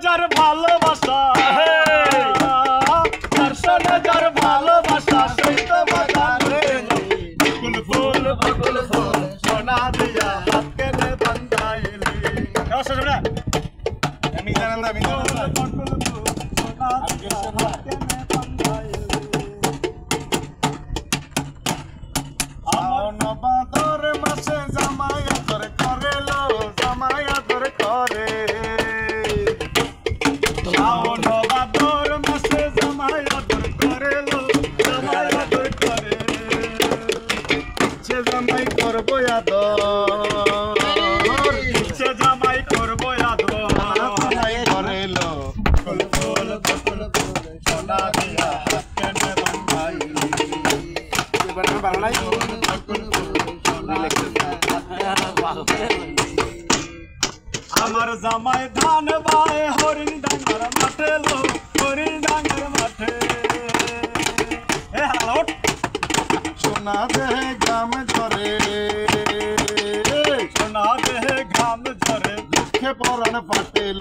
যার ভালোবাসা তার সনে যার ভালোবাসা সেই তো বাজান বকুল ফুল সোনা দিয়া হাত কেনে বান্ধাইলি আমি জানাম না বকুল ফুল সোনা দিয়া হাত কেনে বান্ধাইলি আমন বাদর মাসে জামায়াতর করেলো জামায়াতর করে জামাই করবো ইচ্ছে জামাই করবো করেলো সোনা দিয়া কেনে আমার জামাই ধান বায় হরিণ ডাঙ্গার মাঠে লো হরিণ ডাঙ্গার মাঠে সোনা দেহে ঘাম ঝরে সোনা দেহে ঘাম ঝরে দুঃখে পরাণ ফাটেল